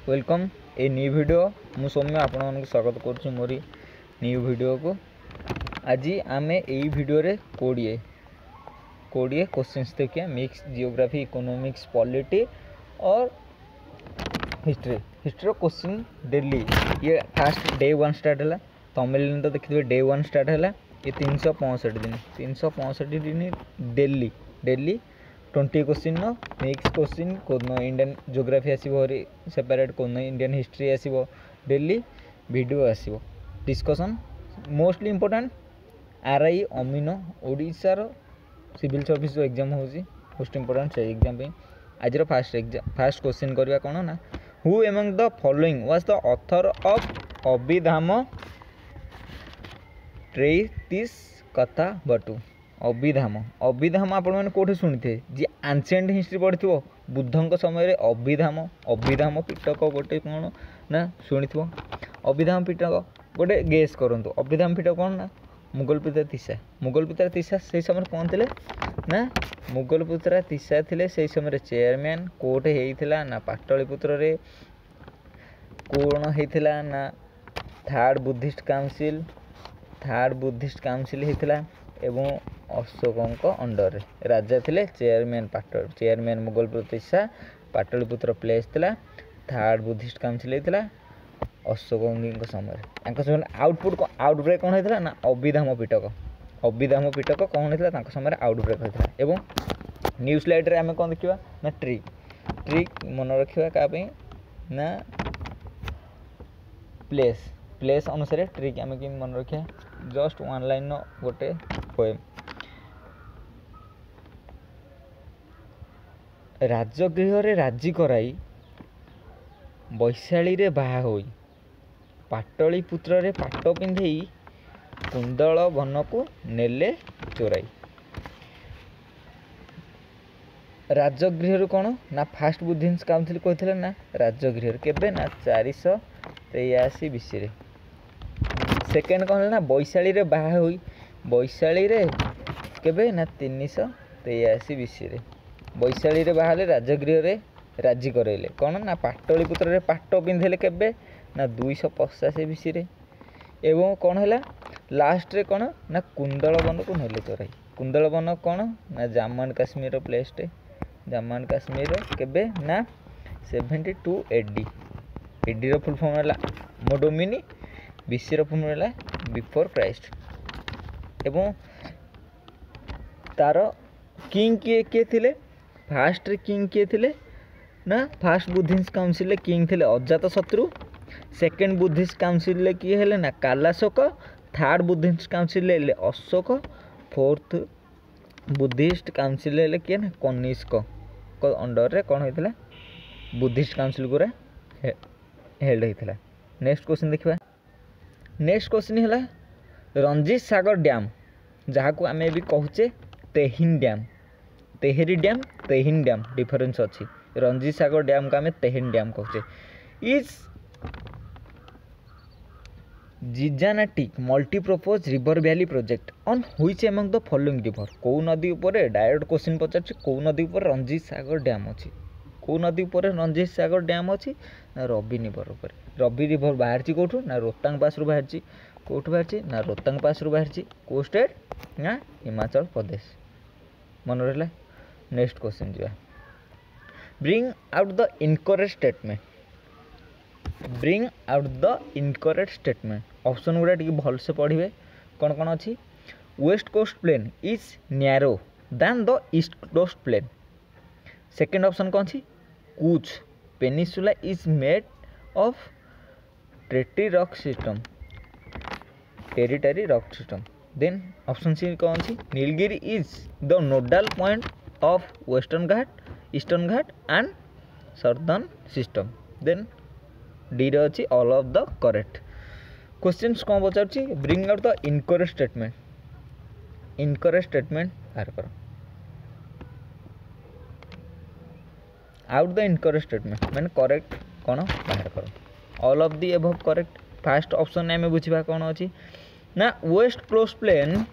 Welcome a new video मु सौम्य आपण स्वागत करुँ मोरी न्यू वीडियो को। आज आम यही वीडियो रे 20 क्वेश्चंस देखिए। मिक्स जियोग्राफी, इकोनॉमिक्स, पॉलिटी और हिस्ट्री क्वेश्चन डेली। ये फास्ट डे 1 स्टार्ट है। तमिल तो देखिए डे 1 स्टार्ट है। ये 365 दिन डेली 20 क्वेश्चन मिक्स क्वेश्चन। कोन इंडियन जियोग्राफी आसो सेपरेट, कोन इंडियन हिस्ट्री आसो, डेली वीडियो आसो डिस्कशन। मोस्टली इंपोर्टेंट आरआई अमीनो ओडिशार सिविल सर्विस एग्जाम हो मोस्ट इंपोर्टेंट से एग्जाम पे। आज फास्ट क्वेश्चन करवा कौन ना, who among the following was the author of Abhidhamma treatise Katha Vatthu. Abhidhamma आपण मैंने कौटे शुणी जी आंशिएंट हिस्ट्री पढ़ी थो बुद्धों समय अभिधाम पिटक गोटे कौन ना शुणी थो। अभिधाम पिटक गोटे गेस करूँ। अभिधाम पिटक कौन ना मुगल पिता तीसा से समय कौन थे ना मुगल पुत्रा तीसा थे से समय चेयरमैन। कोर्ट होता ना पाटलिपुत्र रे कौन होता ना थर्ड बुद्धिस्ट काउंसिल होता एवं अशोकों अंडर राजा थे चेयरमैन मुगल प्रतिष्ठा पाटलिपुत्र प्लेस था। थर्ड बुद्धिस्ट काउंसिल होता अशोकों समय आउटब्रेक कौन होता ना अभिधाम पिटक कौन होता समय आउटब्रेक होता। एवं न्यू स्लाइड रे आम कौन देखा ना ट्री मन रखा क्या ना प्लेस अनुसार ट्रिक आम कि मन रखा। जस्ट वन लाइन गोटे पोएम। राजगृह रे राजी कराई वैशाली रे बाहा होई पाटलिपुत्र रे पाट पिंधेई कुंदल वन को नेले चोराई। राजगृह कौन ना फास्ट बुद्धिस्ट काउंसिल कहते ना राजगृह केबे ना 483 बीसी। सेकेंड कौन ना वैशाली रे बाहा होई वैशाली रे केबे ना 383 बीसी। वैशाली रे बाहाले राजगृह रे राजी करैले कौन ना पाटलिपुत्र रे पाट पिंधेले केबे ना 285 बीसी। एवं कौन है लास्ट रे कौन ना कुंदल वन को नेले चोराई। कुंदल वन कौन ना जम्मू एंड काश्मीर प्लेस टे जम्मू एंड काश्मीर केबे ना 72 एडी। एडी रो फुल फॉर्म है मोडोमिनी, बीसी रो फुल फॉर्म है बिफोर क्राइस्ट। एवं तार किंग किए थिले फास्ट रे किंग किए थिले ना फास्ट बुद्धिस्ट काउंसिल किंग थिले अजात शत्रु। सेकेंड बुद्धिस्ट काउंसिल किए हेले ना कालाशोक। थर्ड बुद्धिस्ट काउंसिल हेले अशोक। फोर्थ बुद्धिस्ट काउंसिल हेले किए ना कनिष्क को अंडर रे कौन होता बुद्धिस्ट काउंसिल गुरा हेल्ड होता। नेक्स्ट क्वेश्चन देखा। नेक्स्ट क्वेश्चन है रंजीत सागर डैम जहाँ को आम भी कहचे Thein dam. Tehri dam Thein dam difference अच्छी। रंजीत सागर डैम को आम तेहिन डैम कहचे। Is gigantic multipurpose river valley project on which among the following river. कौ नदी उपर डायरेक्ट क्वेश्चन पचार कौ नदी उपर रंजीत सागर डैम अच्छी। कौ नदी उपर रंजीत सागर डैम अच्छी ना रवि रिवर उपर। रवि रिवर बाहर कौटू ना रोहतांग पास रु बाहर कौटू बाहर ना रोहतांग पास रु बाहर कौ स्टेट ना हिमाचल प्रदेश। मन रहा। नेक्स्ट क्वेश्चन जा bring out the incorrect statement. Bring out the incorrect statement option गुड़ा टी भलसे पढ़े कौन कौन अच्छी। West coast plain is narrow than the east coast plain. Second option कौन सी Kutch peninsula is made of territory rock system. Then option C कौन सी Nilgiri is the nodal point of western Ghat, eastern Ghat and southern system. Then D रे अच्छी all of the correct. Question कौन पचार bring out the incorrect statement बाहर कर। Out the incorrect statement मैंने correct कौन बाहर कर। All of the above correct. First option आम बुझा कौन अच्छी ना west coast plain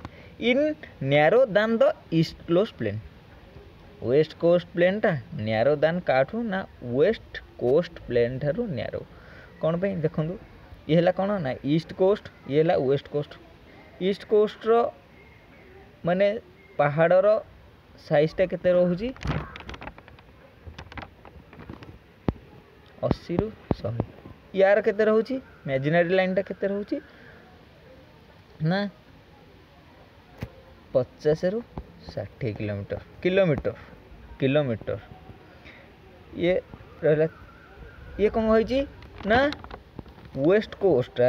in narrow than the east coast plain. West coast प्लेनटा न्यारो दान काठू ना वेस्ट कोस्ट प्लेन ठारू न्यारो कौन पे देखो ये है कौन ना ईस्ट कोस्ट ये है वेस्ट कोस्ट ईस्ट कोस्ट रो माने पहाड़र साइजटा केते रोहुची 80 रु 100 यार केते रोहुची इमेजिनरी लाइनटा केते रोहुची ना 50 रु 60 किलोमीटर ये रहला ये कौन होइची ना वेस्ट कोस्ट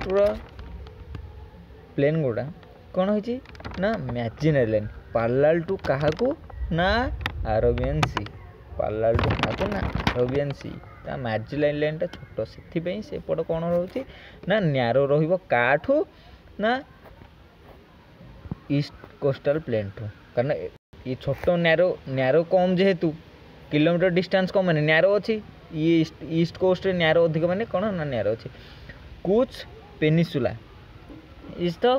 रो प्लेन गुड़ा कौन होइची ना इमेजिनरी लाइन पैरेलल टू काहाकू ना अरेबियन सी पैरेलल टू काहाकू ना अरेबियन सी ता इमेजिनरी लाइनटा छोट से सेपट कौन रोची ना न्यारो रहिबो काठू ना ईस्ट कोस्टल प्लेन टू कारण ये छोट न्यारो कम जेहेतु किलोमीटर डिस्टेंस कम माने न्यारो अच्छी ये ईस्ट कोस्ट रे न्यारो अधिक माने कौन ना न्यारो अच्छी कुछ peninsula is the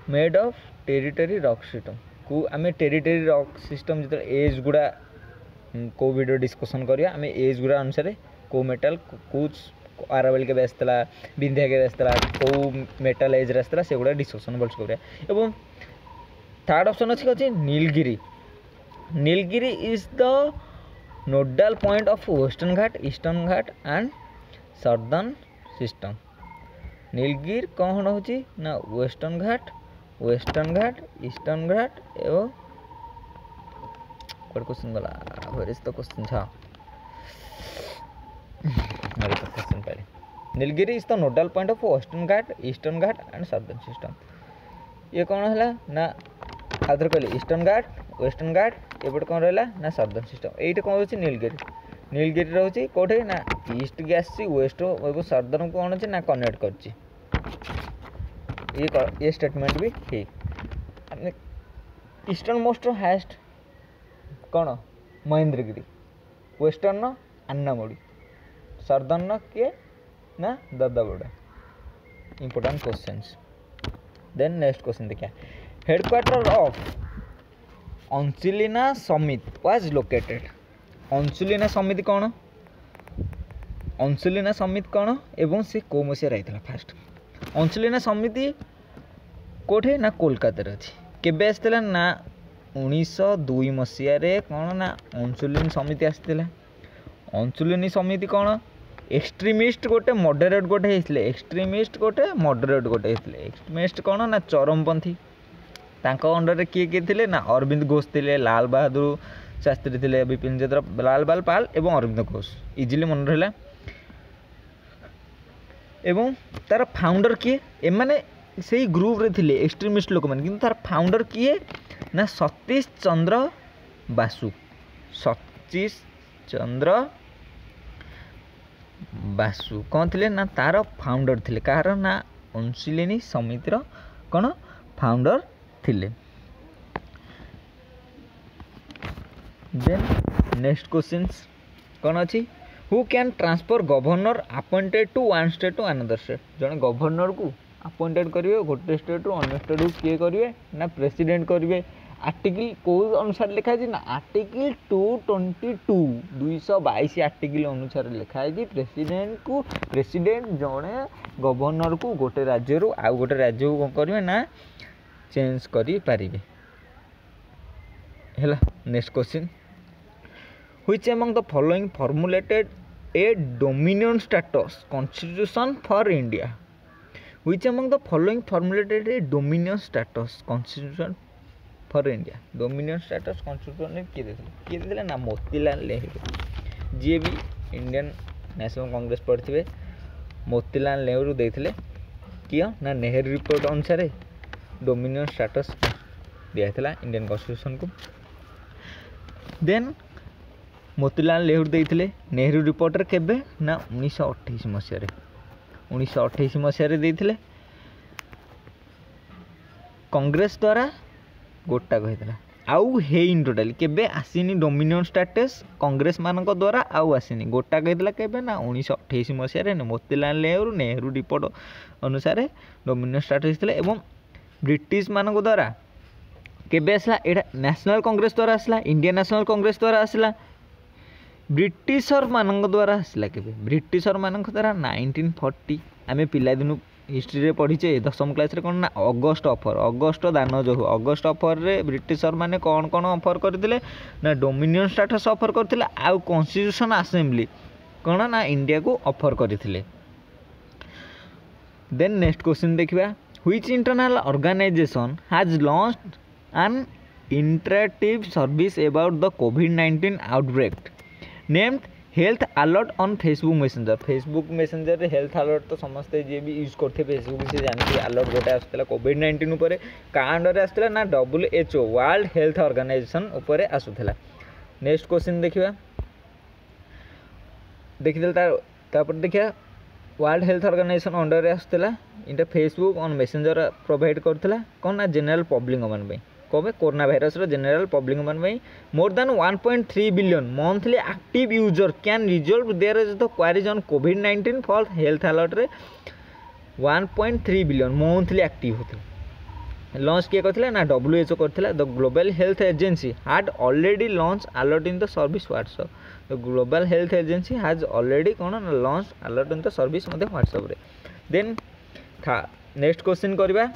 made of territory rock system को आम टेरिटरी रॉक सिस्टम जो एज गुड़ा को वीडियो डिस्कसन करिया आम एज गुड़ा अनुसार को मेटल कुछ आरावली के बेसला बिंधिया के बेसला को मेटल एज रास्ता से गुड़ा डिस्कसन भल करिया एवं थर्ड ऑप्शन अच्छी Nilgiri is the nodal point of western Ghat eastern Ghat and southern system Nilgiri कौन होची ना वेस्टर्न घाट ईस्टर्न घाट एवं क्वेश्चन गला where is the question question पहले Nilgiri is the nodal point of western Ghat eastern Ghat and southern system ये कौन है ना आधर कहले ईस्टर्न घाट वेस्टर्न घाट एपटे कौन रहा ना सदर्न सिस्टम ये कौन रोचे नीलगिरी रोचे कौटे ना ईस्ट की आसी वेस्ट सदर्न कौन अच्छे ना कनेक्ट कर ये स्टेटमेंट भी ठीक ईस्टर्न मोस्ट हाएस्ट कौन महेंद्रगिरी वेस्टर्न अन्नामुड़ी सदर्न किए ना ददाबड़ा important questions then next question देखिए हेडक्वार्टर ऑफ अंशुलिना समिट वाज लोकेटेड अंशुलिना समिति कौन एवं से को मसीह रही फास्ट अंशुलिना समिति कोठे ना कोलकाता अच्छी केबे आसला ना 1902 मसीह कौन ना अंशुलिन समिति आसला अंशुलिन समिति कौन एक्सट्रीमिस्ट गोटे मॉडरेट गोटे एक्सट्रीमिस्ट गोटे मॉडरेट गोटे एक्सट्रीमिस्ट कौन ना चरमपंथी तांको अंडर किए किए थे ना अरविंद घोष थे लाल बहादुर शास्त्री थे विपिन चंद्र लाल बाल पाल एवं अरविंद घोष इजिली मन रहा एवं तार फाउंडर किए एमाने से ग्रुप रे थिले एक्सट्रीमिस्ट लोक मैंने तार फाउंडर किए ना सतीश चंद्र बासु कौन थे ना तार फाउंडर थे कहार ना अंशुलिनी समितिर कौन फाउंडर थिले देन नेक्स्ट क्वेश्चंस कौन अच्छी who can transfer governor appointed to one state to another state जड़े गवर्नर को अपॉइंटेड करेंगे गोटे स्टेट रु अन्य स्टेट को किए करेंगे ना प्रेसिडेंट करेंगे आर्टिकल कौ अनुसार लिखाई ना आर्टिकल 222 आर्टिकल अनुसार लिखाई प्रेसिडेंट जड़े गवर्नर को गोटे राज्य रु आउ गोटे राज्य को कौन करेंगे ना चेंज करि पारिबे हैला next question which among the following formulated A dominion status constitution for India which among the following formulated A dominion status constitution for India dominion status constitution किए देते ना मोतीलाल नेहरू जी भी इंडियन नेशनल कांग्रेस पढ़े मोतीलाल नेहरू देते किए ना नेहरू रिपोर्ट अनुसार डोमिनियन स्टेटस दिया इंडियन कॉन्स्टिट्यूशन को देन मोतीलाल नेहरू देते नेहरू रिपोर्टर केबे ना 1928 मसीह देते कांग्रेस द्वारा गोटा कही आउ हेइन टोटाली केबे आसीनी डोमिनियन स्टेटस कांग्रेस मान द्वारा आउ आसीनी गोटा कही केबे ना 1928 मसीह मोतीलाल नेहरू रिपोर्ट अनुसार डोमिनियन स्टेटस एवं ब्रिटिश मान द्वारा केबे आसला एटा नेशनल कांग्रेस द्वारा आसला इंडियन नेशनल कांग्रेस द्वारा आसला ब्रिटिशर मान द्वारा आसला केबे ब्रिटिशर मान द्वारा 1940 आम पिलादिन हिस्ट्री रे पढ़ीचे 10वीं क्लास रे कौन ना अगस्ट ऑफर अगस्ट दान जो अगस्ट ऑफर रे ब्रिटिशर माने कौन कौन ऑफर करथिले ना डोमिनियन स्टेटस ऑफर करथिले आ कॉन्स्टिट्यूशन असेंबली कौन ना इंडिया को ऑफर करथिले। देन नेक्स्ट क्वेश्चन देखिबा which internal organization has launched an interactive service about the कोविड-19 outbreak named health alert on Facebook messenger health alert तो समस्ते जी भी यूज करते फेसबुक से जानते अलर्ट गोटे आसला कोविड-19 उपर का अंडर आसला ना WHO वर्ल्ड हेल्थ ऑर्गेनाइजेशन उपर आसुला। नेक्स्ट क्वेश्चन देखिबा देखिदे तापर देखिया वर्ल्ड हेल्थ ऑर्गेनाइजेशन अंडर आसुला इनटा फेसबुक ऑन मेसेंजर प्रोवाइड करथिला कोन ना जनरल पब्लिक मन पे कबे कोरोना भाइरस रो जनरल पब्लिक मन में more than 1.3 billion monthly active user can resolve their is the queries on कोविड-19 फॉर हेल्थ अलर्ट रे 1.3 बिलियन मंथली एक्टिव होते लॉन्च किए करथिला ना WHO करथिला the global health agency had already launch alert in the service WhatsApp the global health agency has already कोन launch alert in the service मध्ये WhatsApp रे। Then next question करबा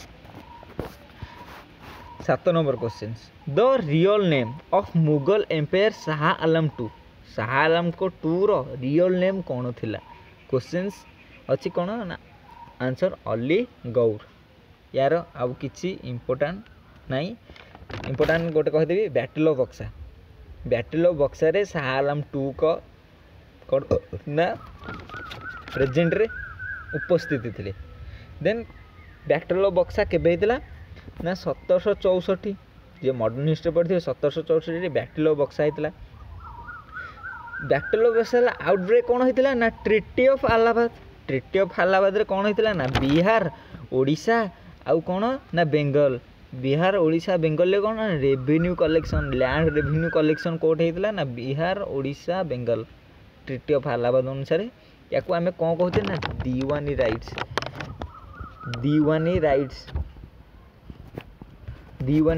7 number question the real name of Mughal empire Shah Alam को two रो real name कौन थिला questions अच्छी कौन ना आंसर अली गौर यार आउ किछि इंपोर्टेंट नहीं इंपोर्टेंट गोटे कहदेवी बैटल ऑफ बक्सा रे शाह आलम 2 को ना प्रेजेंट रे उपस्थित थिले। देन बैटल ऑफ बक्सा केबे हितला ना 1764 जे मॉडर्न हिस्ट्री पढ़ी 1764 बैटल ऑफ बक्सा होता बैटल ऑफ बक्सा आउटब्रेक कौन होता ना ट्रिटी ऑफ अलाहाबाद रे कौन होता ना बिहार ओडिशा आउ कौन ना बेंगल बिहार ओडिशा बेंगल कौन revenue collection land revenue collection कोट होता ना Bihar Odisha Bengal treaty of Allahabad अनुसार या आम कौन कहते ना दीवानी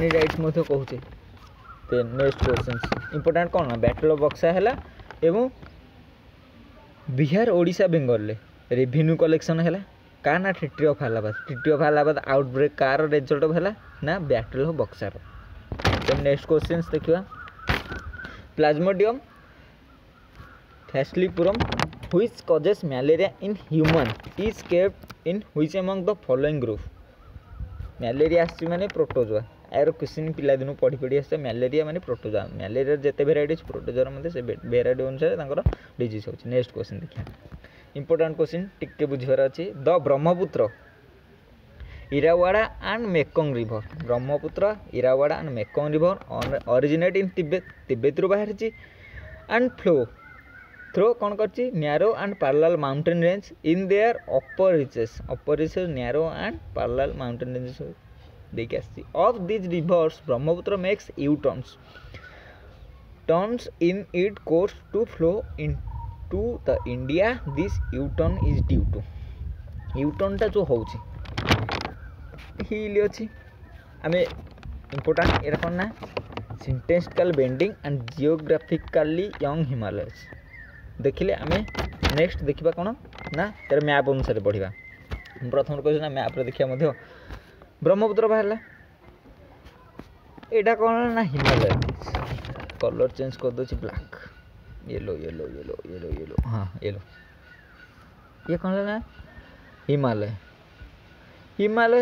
राइट्स मध्य कहूचे। नेक्स्ट क्वेश्चन इंपोर्टेंट कौन ना बैटल ऑफ बक्सा है एवं Bihar Odisha Bengal revenue collection है का ना ट्रिटी ऑफ अलाहाबाद आउटब्रेक कार रिजल्ट है ना battle of Buxar. Next question देखिए plasmodium falciparum which causes malaria in human is kept in which among the following group malaria आसी माने प्रोटोजोआ यार क्वेश्चन पिला दिन पढ़ी आस मलेरिया माने प्रोटोजोआ मलेरिया जिते भेराइटी प्रोटोजोआ मध्य से भेराइटी अनुसार डिजीज होची। नेक्स्ट क्वेश्चन देखिए इंपोर्टेंट क्वेश्चन टिके बुझिबार अछि the Brahmaputra Irrawaddy and Mekong river originate in Tibet रु बाहर एंड थ्रो कौन कर narrow and parallel mountain range in their upper reaches narrow and parallel mountain ranges देखिए आसी of this reverse Brahmaputra makes U turns in it course to flow into the India this U turn is due to U टर्नटा जो होची hill अच्छी आम important ये कौन ना syntactical bending and geographically young Himalayas देखिले आम नेक्स्ट देखा कौन ना तार मैप अनुसार पढ़ा प्रथम क्वेश्चन मैप देखा ब्रह्मपुत्र बाहर यहाँ कौन ना हिमालय कलर चेंज कर दूसरी black yellow yellow yellow yellow yellow हाँ येलो ये कौन ना हिमालय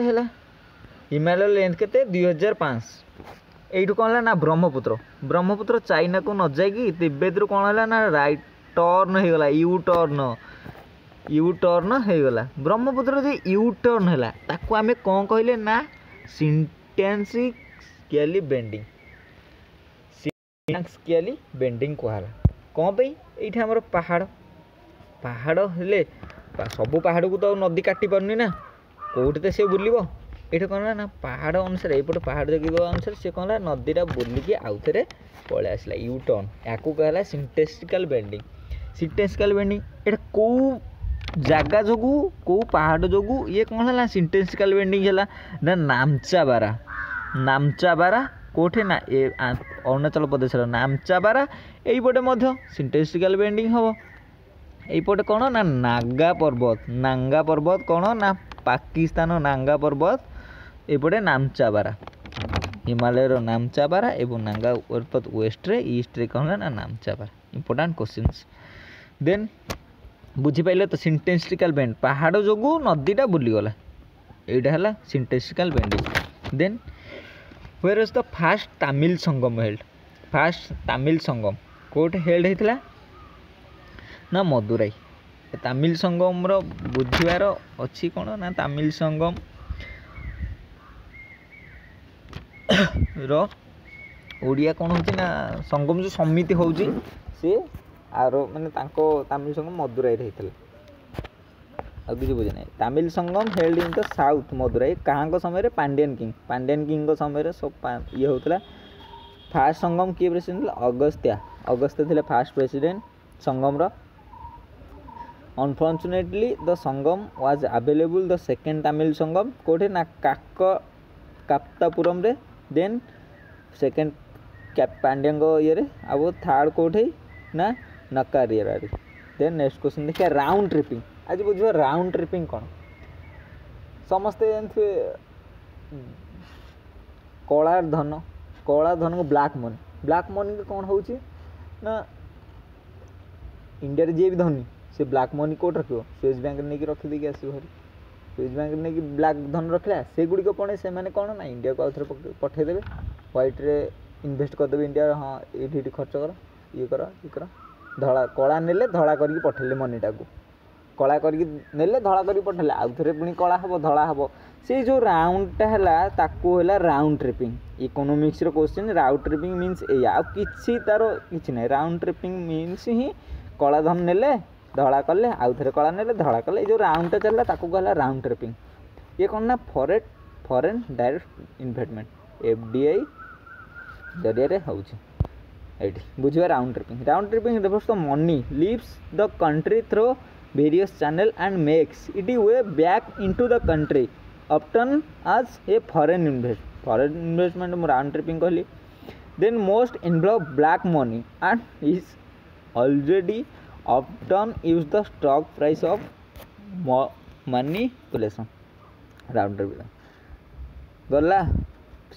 है हिमालय लेंथ के 2005 यू कौन ना ब्रह्मपुत्र चाइना को न जाकि तिब्बत रु कौन है ना राइट टर्न हो गला यू टर्न हो गला ब्रह्मपुत्र जो यू टर्न है ताकू आम कौन कहले ना सिंटेक्टिकली बेंडिंग कहला कौन पे ये आमर पहाड़ हेले सब पहाड़ को तो नदी काटी पारनी ना कौटे तो सी बुल ये कौन ना पहाड़ अनुसार ये पहाड़ जगह अनुसार सी कौन नदीटा बुलिकी आउ थे पलि आसला यू टर्न या कहला सिंटेक्टिकल बेंडिंग ये कौ जगह जो कौ पहाड़ जो ये कौन है सिंटेक्टिकल बेंडिंग है ना नामचाबारा कोठे ना अरुणाचल प्रदेश नामचाबारा एपटे सिंटेक्टिकल बेंडिंग हम एपटे कौन ना नांगा पर्वत कौन ना पाकिस्तान नांगा पर्वत एपटे नामचाबारा हिमालय नामचाबारा एवं नांगा पर्वत वेस्ट रे ईस्ट रे कौन ना नामचाबारा इंपोर्टेंट क्वेश्चंस देन बुझीपारे तो सिंटेक्टिकल बेंड पहाड़ जो नदीटा बुलीगला यहाँ है syntactical bending then where is the first Tamil Sangam held first Tamil Sangam कोट हेल्ड होता ना मदुराई तमिल संगम बुझार अच्छी कौन ना तमिल संगम ओडिया कौन हो ना संगम जो समिति हो सी आर माने तमिल संगम मदुराई होता आ किसी बुझे ना Tamil Sangam held in the south Madurai कहाँ समय पांड्यन किंग समय सब ये होता फास्ट संगम किए प्रेसिडेंट अगस्त्या थे first president Sangam unfortunately the Sangam was available the second Tamil Sangam कोठे ना काप्तापुरम रे देन सेकेंड पांड्यन ये अब थर्ड कोठे ना नकारिया देन नेक्स्ट क्वेश्चन देखिए राउंड ट्रिपिंग आज बुझे राउंड ट्रिपिंग कौन समस्ते जानते कला धन को ब्लैक मनी के कौन हो ना इंडिया जी भी धनी से ब्लैक मनी कोट रख स्विस बैंक नहीं रखीदी आस स्विस बैंक नहीं ब्लैक धन रखला से गुड़िक पड़े से मैंने कौन ना इंडिया को आउे पठेदेवे व्हाइट रे इन्वेस्ट करदेवे इंडिया हाँ ये खर्च कर ये कर धड़ा कला नेले धड़ा करके पठेले मनीटा को कला करके नेले धड़ा करके पठेले आउ थे पुणी कला हम धड़ा हम से जो राउंडटा है round tripping economics question round tripping means या कि तार कि ना राउंड ट्रिपिंग मीन्स ही कला धन नेले धड़ा कले आउ थे कला नेले धड़ा कले जो राउंडटा चलला ताकू कहला राउंड ट्रिपिंग ये कौन ना फॉरेन डायरेक्ट इन्वेस्टमेंट एफडीआई जरिए होउची बुझे round tripping refers the money leaves the country through various channel and makes it way back into the country often as a foreign investment मु राउंड ट्रिपिंग कहली then most involve black money and is already often use the stock price of manipulation round tripping गला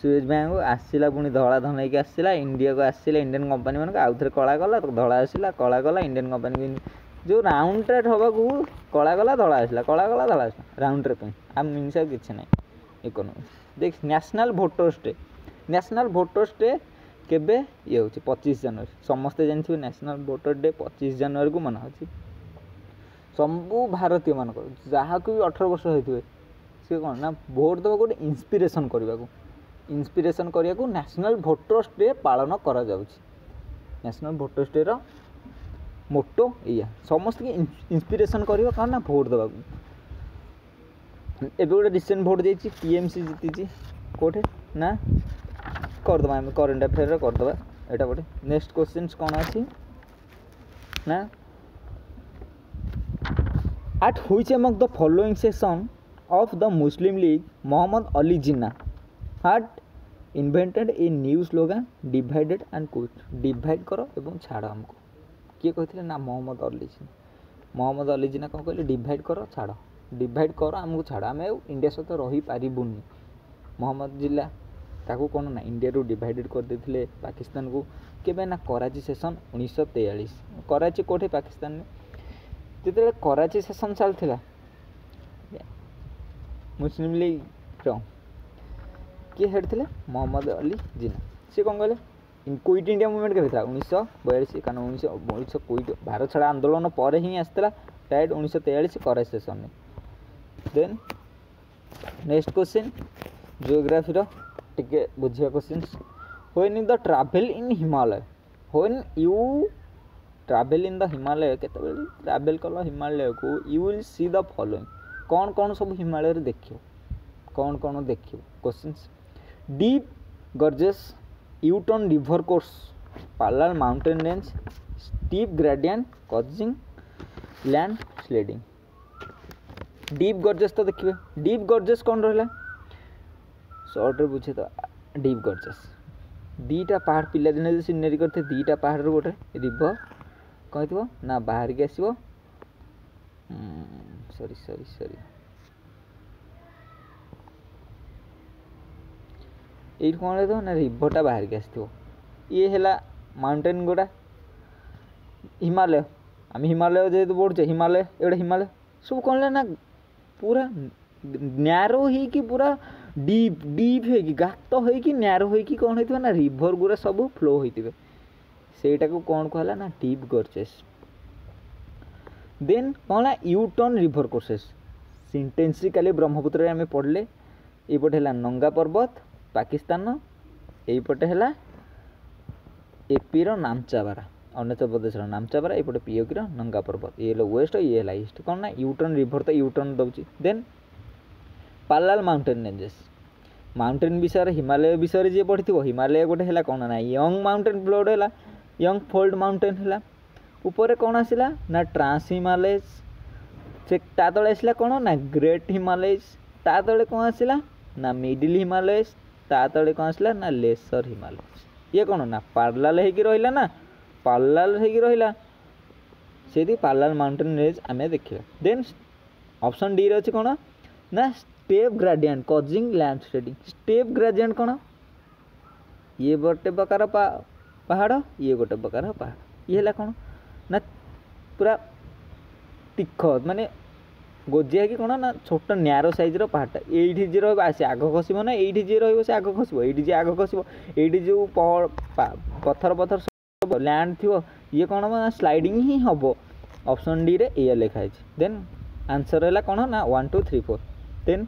Swiss bank आसला पुणी धड़ा धन होगी आसला India को आसला इंडियन कंपनी मानक आउ थे कला गला धड़ा आसला कला गला इंडियन कंपनी जो राउंड ट्रेड हवा कला गला धड़ा आसला कला गला धड़ा आसला राउंड ट्रिपिंग आम मीनस किसी ना इकोनॉमिक्स देख नेशनल भोटर्स डे केबे ये हो 25 जनवरी समस्ते जानते नेशनल भोटर डे 25 जनवरी को मना होची सबू भारतीय मान जहाँ को भी 18 वर्ष होते सी कौन ना भोट देवा गोटे इंस्पिरेशन करने को नेशनल भोटर्स डे पालन करा जाउची नेशनल भोटर्स डे रो मोटो या समस्त की इंस्पिरेशन करियो कौन ना भोट देवा एबे गोटे रिसेंट भोट जाइए टीएमसी जीती कोठे ना करदे आम करेन्ट अफेयर करदे यहाँ गोटे नेक्स्ट क्वेश्चन कौन अच्छी ना at which among the following session of the Muslim League Mohammad Ali Jinnah had invented a new slogan divided and quit divide करो एवं छाड़ हमको किए कहते ना मोहम्मद अली जिन्ना कौन कहले डिवाइड करो छाड़ डिवाइड करो आमको छाड़ आम इंडिया सहित रही पारिबुनी मोहम्मद जिला ताकू कौन ना इंडिया रू डिवाइडेड कर देथिले पाकिस्तान को केबे ना कराची सेशन 1943 कराची कोठे पाकिस्तान में जिते कराची सेशन चलता मुस्लिम लीग किए हेड थे मोहम्मद अली जिन्ना सी कौन कहले क्विट इंडिया मूवमेंट के 1942 कारण 1900 क्विट भारत छाड़ा आंदोलन पर ही आसला डायरेक्ट 1943 कराची सेशन में देन नेक्स्ट क्वेश्चन जियोग्राफी टिके बुझिया question when in the travel in Himalaya when you travel in the Himalaya केते ट्रैवल कलो हिमालय को you will see the following कौन कौन सब हिमालय रे देखियो कौन कौन देखियो questions deep gorges U turn river course parallel mountain range steep gradient causing land sliding deep gorges तो देखिए डीप गॉर्जेस कौन रहा शॉर्ट रे पूछे तो डीप गॉर्जेस दीटा पहाड़ पिला दिन जो सिनेरी करते दीटा पहाड़ गोटे रिवर कौन थो ना बाहर की आसो सॉरी सॉरी सॉरी ये कौन है तो ना रिवरटा बाहर की आसो ये है माउंटेन गुड़ा हिमालय आम हिमालय जेहतु बढ़ुचे हिमालय एगोटे हिमालय सब कौन ना पूरा न्यारो ही कि पूरा डीप डीप है कि गात हो कि न्यारो हो कि कौन होइथिबा ना रिवर गुरा सब फ्लो होइथिबे सेटा को कौन कहला ना डीप गॉर्जेस देन कौन यू टर्न रिवर कोर्सेस सिंटेंसिकली ब्रह्मपुत्र रे हमें पढ़ले एपटे है नंगा पर्वत पाकिस्तान एपटे है एपी रो नामचाबारा अरुणाचल प्रदेश नामचाबारा एपटे पीओकी नंगा पर्वत ये वेस्ट ये है ईस्ट कौन ना यूटर्न रिवर तो यूटर्न दौर देन पालाल माउंटेन रेंजेस माउंटेन विषय हिमालय विषय जी पढ़ी हिमालय गोटे है कौन ना यंग माउंटेन फ्लोड है यंग फोल्ड माउंटेन है ऊपर कौन आसला ना ट्रांस हिमालय से ता तले आसला कौन ना ग्रेट हिमालय ता तले कौन आसला ना मिडिल हिमालय ता तले कौन आसला ना लेसर हिमालय ये कौन ना पार्लाल है रहा ना पार्लाल है रहा से पार्लाल माउंटेन रेंज आम देखा देन ऑप्शन डी रे कौन ना step gradient causing landsliding step gradient कौन ये गोटे प्रकार पहाड़ ये गोटे प्रकार पहाड़ ये है कौन ना पूरा तीख माने गोजिया कि कौन ना छोट न्यारो सैज पहाड़टा ये जी रहा से आग खसब ना ये जी रही से आग खसब ये जी आग खसब ये जो पत्थर पत्थर सब लैंड थी ये कौन स्लाइडिंग ही हम ऑप्शन डी रे ये लिखाई देन आंसर है कौन ना 1 2 3 4 देन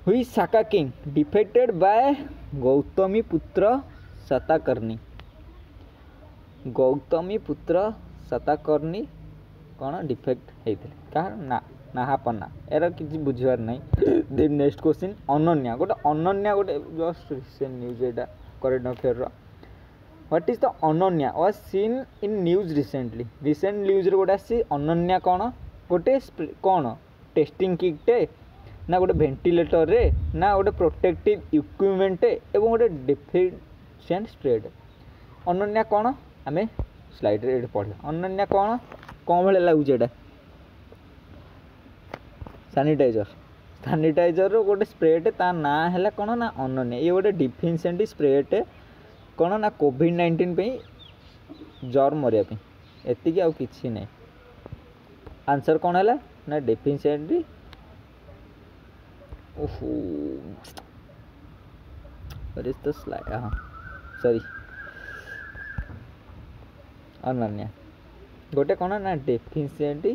हुई साका किंग डिफेक्टेड बाय गौतमी पुत्र शताकर्णी गौतमी पुत्र शताकर्णी कौन डिफेक्ट होते कह ना नाहापना यार किसी बुझार ना देन नेक्स्ट क्वेश्चन अनन्या गोटे just recent news Etah current affair what is the Ananya was seen in news recently recent news रे गोटे आसी अनन्या कौन गोटे कौन टेस्टिंग किटे ना गोटे वेंटिलेटर रे ना गोटे प्रोटेक्टिव इक्विपमेंट एवं गोटे डिफिशिएंट स्प्रेड अनन्या कौन आम स्लाइड रे पढ़ा अनन्या कौन कौन भाई लगुच सानिटाइजर गोटे स्प्रेटे ता ना है कौन ना अनन्या ये गोटे डिफिशिएंट स्प्रेटे कौन ना कोविड-19 जर मरिया एति आउ किछि नहीं आंसर कौन है ना डिफिशिएंट ओहो व्हाट इज द स्लाइड हाँ सॉरी अनन्या गोटे कौन ना डेफिशिएंट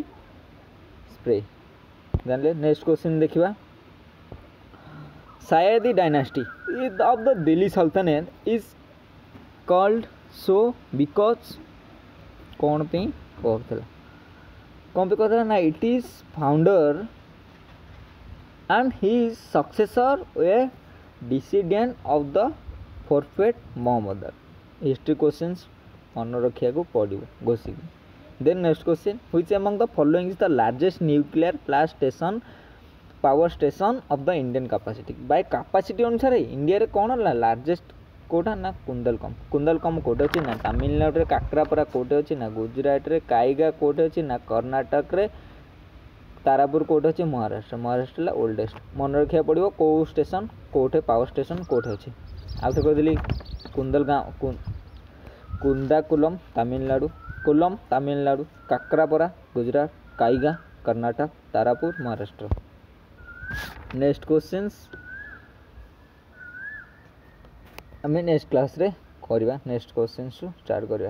स्प्रे जानले नेक्स्ट क्वेश्चन देखिबा सायदी डायनास्टी ऑफ द दिल्ली सल्तनत इज कॉल्ड सो बिकॉज कौन पे कहला कौन पे कहला ना it is founder and his successor were descendant of the forfeit Mohammedan history questions मन रखा को पड़ो घोषिक then next question which among the following is the largest nuclear power station of the Indian capacity by capacity अनुसार India रे कौन largest Kota ना कुंदलकम कोटे अच्छी ना तमिलनाडु रे काकरापरा कोटे अच्छी ना गुजरात रे काइगा कोटे अच्छी ना कर्नाटक रे तारापुर कोटे अच्छे महाराष्ट्र ओल्डेस्ट मन रखा पड़ो कौ स्टेशन कोठे पावर स्टेशन कोठे अच्छे आउ थे कहली कुंदाकुलम तमिलनाडु काकरापरा गुजरात काइगा कर्नाटक तारापुर महाराष्ट्र नेक्स्ट क्वेश्चंस आम नेक्स्ट क्लास रे करवा नेक्स्ट क्वेश्चन स्टार्ट करवा।